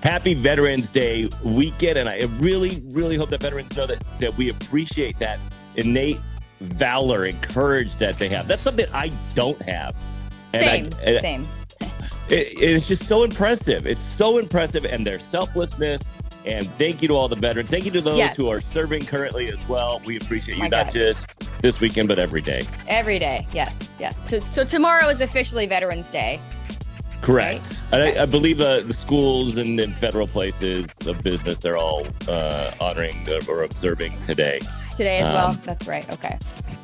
Happy Veterans Day weekend. And I really, really hope that veterans know that we appreciate that innate valor and courage that they have. That's something I don't have. And same. It's just so impressive. It's so impressive. And their selflessness. And thank you to all the veterans. Thank you to those who are serving currently as well. We appreciate you, not just this weekend, but every day. Every day. Yes. So tomorrow is officially Veterans Day. Correct. Right? I believe the schools and federal places of business, they're all honoring or observing today. Today as well? That's right. Okay.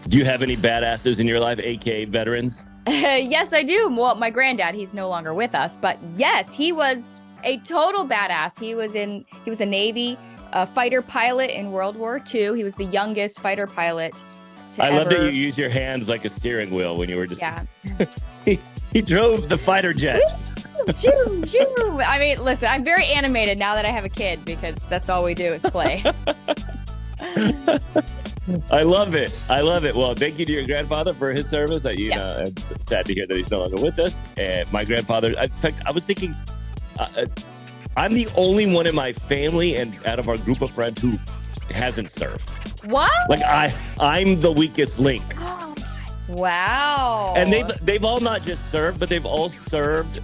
Do you have any badasses in your life, aka veterans? Yes, I do. Well, my granddad, he's no longer with us, but yes, he was a total badass. He was a Navy fighter pilot in World War II. He was the youngest fighter pilot to I love that you use your hands like a steering wheel when you were just... Yeah. He drove the fighter jet. Shoo, shoo. I mean, listen, I'm very animated now that I have a kid because that's all we do is play. I love it. Well, thank you to your grandfather for his service. I'm sad to hear that he's no longer with us. And my grandfather, in fact, I was thinking... I'm the only one in my family and out of our group of friends who hasn't served. What? Like I'm the weakest link. Wow. And they've all not just served, but they've all served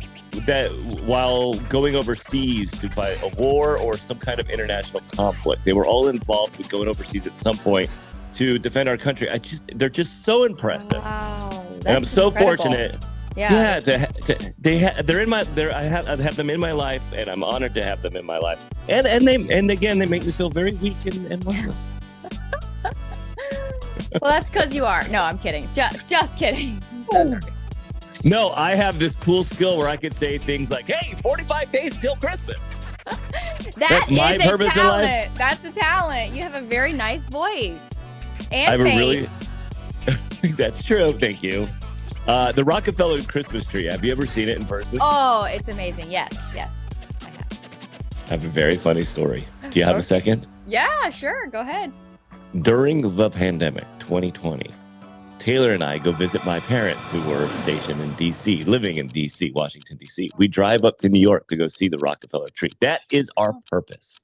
that while going overseas to fight a war or some kind of international conflict. They were all involved with going overseas at some point to defend our country. They're just so impressive. Wow. And I'm so fortunate. Yeah. I have them in my life, and I'm honored to have them in my life. And again, they make me feel very weak and worthless. Well, that's because you are. No, I'm kidding. Just kidding. I'm so sorry. No, I have this cool skill where I could say things like, "Hey, 45 days till Christmas." That's my purpose in life. That's a talent. You have a very nice voice. And That's true. Thank you. The Rockefeller Christmas tree. Have you ever seen it in person? Oh, it's amazing. Yes, I have. I have a very funny story. Do you have a second? Yeah, sure. Go ahead. During the pandemic, 2020, Taylor and I go visit my parents who were stationed in D.C., living in D.C., Washington, D.C. We drive up to New York to go see the Rockefeller tree. That is our purpose.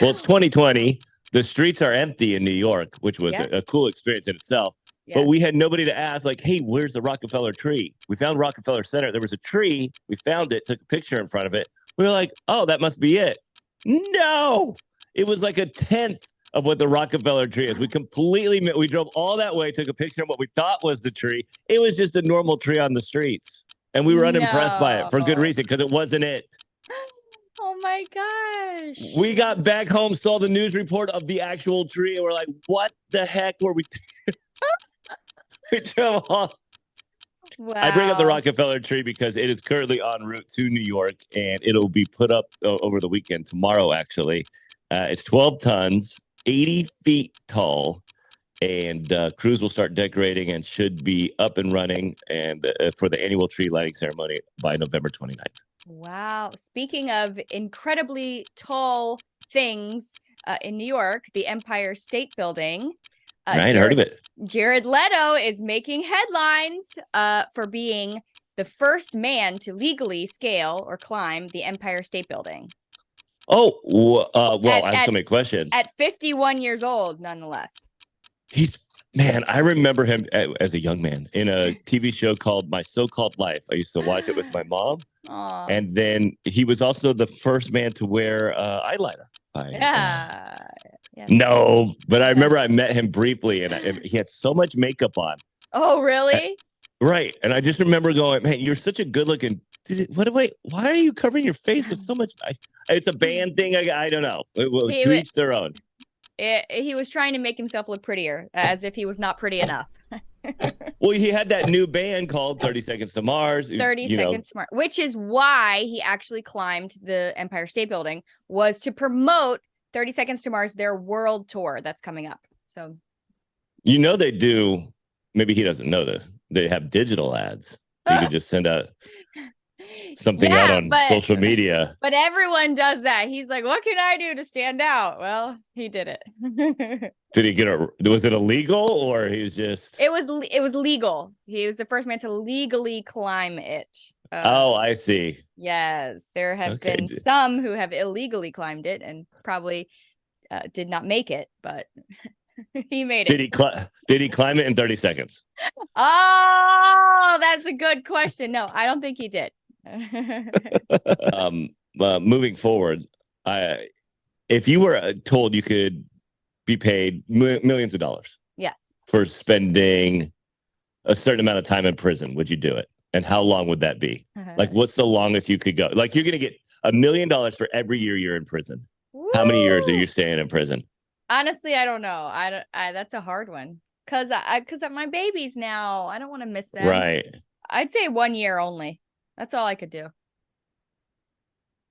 Well, it's 2020. The streets are empty in New York, which was a cool experience in itself. Yeah. But we had nobody to ask, like, hey, where's the Rockefeller tree? We found Rockefeller Center. There was a tree. We found it, took a picture in front of it. We were like, oh, that must be it. No, it was like a tenth of what the Rockefeller tree is. We drove all that way, took a picture of what we thought was the tree. It was just a normal tree on the streets. And we were unimpressed by it for good reason, because it wasn't it. Oh my gosh. We got back home, saw the news report of the actual tree, and we're like, what the heck were we We drove all. Wow. I bring up the Rockefeller tree because it is currently en route to New York, and it'll be put up over the weekend, tomorrow, actually. It's 12 tons, 80 feet tall, and crews will start decorating and should be up and running and for the annual tree lighting ceremony by November 29th. Wow. Speaking of incredibly tall things in New York, the Empire State Building. Right, heard of it. Jared Leto is making headlines for being the first man to legally scale or climb the Empire State Building. Oh, I have so many questions. At 51 years old, nonetheless. I remember him as a young man in a TV show called My So-Called Life. I used to watch it with my mom. Aww. And then he was also the first man to wear eyeliner. Yes. No, but I remember I met him briefly, and he had so much makeup on. Oh, really? Right. And I just remember going, man, you're such a good-looking... why are you covering your face with so much... It's a band thing. I don't know. To each their own. He was trying to make himself look prettier, as if he was not pretty enough. Well, he had that new band called 30 Seconds to Mars. 30 Seconds to Mars, which is why he actually climbed the Empire State Building, was to promote 30 Seconds to Mars, their world tour that's coming up. So, they do, maybe he doesn't know this, they have digital ads. You could just send out something out on social media. But everyone does that. He's like, what can I do to stand out? Well, he did it. Did he was it illegal, or he was just... It was legal. He was the first man to legally climb it. Oh, I see. Yes, there have Okay. been some who have illegally climbed it and probably did not make it, but he made it. Did he climb it in 30 seconds? Oh, that's a good question. No, I don't think he did. Moving forward, if you were told you could be paid millions of dollars Yes. for spending a certain amount of time in prison, would you do it? And how long would that be? Like, what's the longest you could go? Like, you're going to get $1 million for every year you're in prison. Woo! How many years are you staying in prison? Honestly, I don't know. That's a hard one. Cause my babies now, I don't want to miss them. Right. I'd say 1 year only. That's all I could do.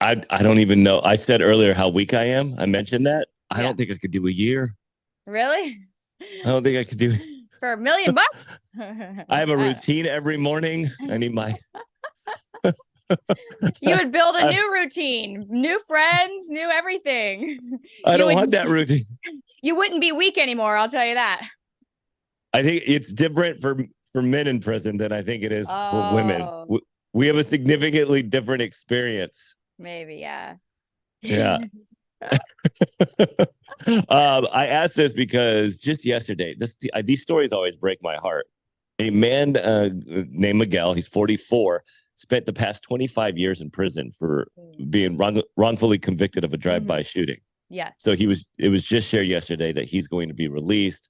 I don't even know. I said earlier how weak I am. I mentioned that. I Yeah. don't think I could do a year. Really? I don't think I could do it. For $1 million? I have a routine every morning. I need my. You would build a new routine, new friends, new everything. I don't want that routine. You wouldn't be weak anymore, I'll tell you that. I think it's different for men in prison than I think it is for women. We have a significantly different experience. Maybe, yeah. Yeah. I asked this because just yesterday, these stories always break my heart. A man named Miguel, he's 44, spent the past 25 years in prison for being wrongfully convicted of a drive-by shooting. Yes. So it was just shared yesterday that he's going to be released.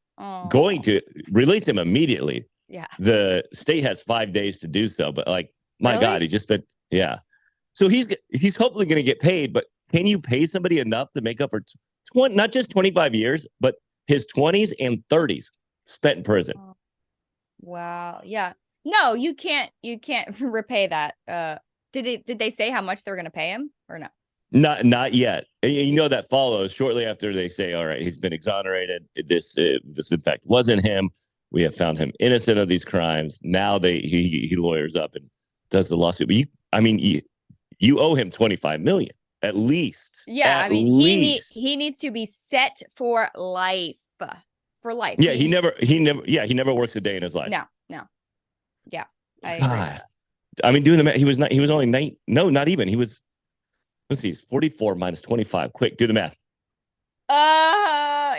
Going to release him immediately. Yeah. The state has 5 days to do so, but like, my Really? God, he just spent, yeah. So he's hopefully going to get paid, but can you pay somebody enough to make up for not just 25 years, but his 20s and 30s spent in prison? Wow. Yeah. No, you can't repay that. Did they say how much they were going to pay him or no? Not yet. You know, that follows shortly after they say, all right, he's been exonerated. This in fact wasn't him. We have found him innocent of these crimes. Now he lawyers up and does the lawsuit. But you owe him 25 million at least. Yeah, I mean, he needs to be set for life. For life. Yeah, he never works a day in his life. No. Yeah. I agree. I mean, doing the math, he was only 9. No, not even. He was, let's see, 44 minus 25. Quick, do the math.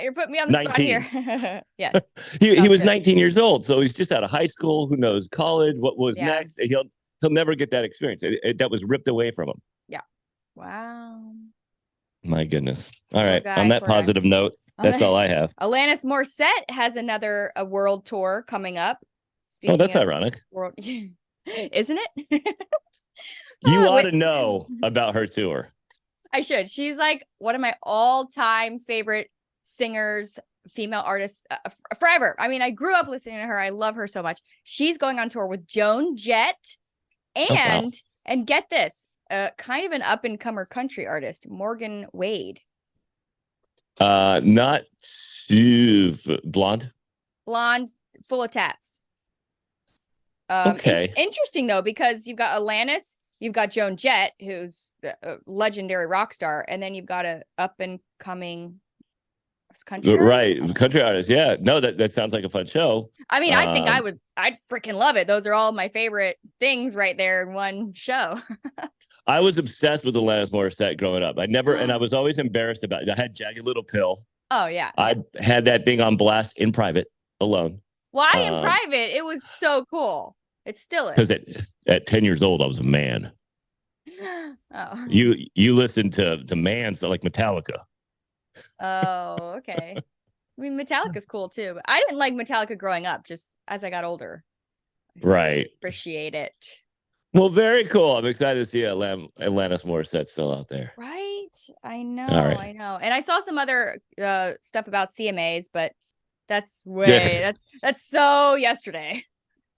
You're putting me on the 19. spot here. Yes. he was 19 years old, so he's just out of high school. Who knows college? What was next? He'll never get that experience. That was ripped away from him. Yeah. Wow. My goodness. All right. On that positive note, that's all I have. Alanis Morrisette has another world tour coming up. Oh, that's ironic. Isn't it? You ought to know about her tour. I should. She's like one of my all-time favorite singers, female artists forever. I mean, I grew up listening to her. I love her so much. She's going on tour with Joan, Jett, and get this, kind of an up-and-comer country artist, Morgan Wade. Not blonde. Blonde, full of tats. Okay. Interesting though, because you've got Alanis, you've got Joan Jett, who's a legendary rock star, and then you've got a up-and-coming country artist. Right, country artist. Yeah, no, that sounds like a fun show. I mean, I think I'd freaking love it. Those are all my favorite things right there in one show. I was obsessed with Alanis Morissette growing up. And I was always embarrassed about it. I had Jagged Little Pill. Oh yeah. I had that thing on blast in private, alone. Why in private? It was so cool. It still is. Because at 10 years old, I was a man. Oh. You listened to man stuff like Metallica. Oh, okay. I mean, Metallica's cool too, but I didn't like Metallica growing up. Just as I got older, right, appreciate it. Well, very cool. I'm excited to see Alanis Morissette still out there. Right, I know, I know. And I saw some other stuff about CMAs, but that's that's so yesterday.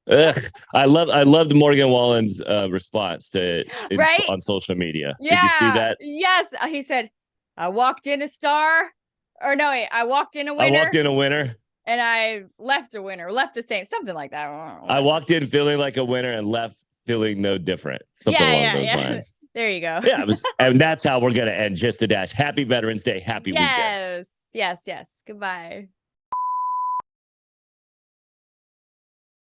I loved Morgan Wallen's response to it on social media. Yeah. Did you see that? Yes, he said, "I walked in a star." Or no, wait, I walked in a winner. And I left a winner, left the same, something like that. I walked in feeling like a winner and left feeling no different. Something along those lines. There you go. Yeah, and that's how we're going to end Just a Dash. Happy Veterans Day. Happy weekend. Yes. Goodbye.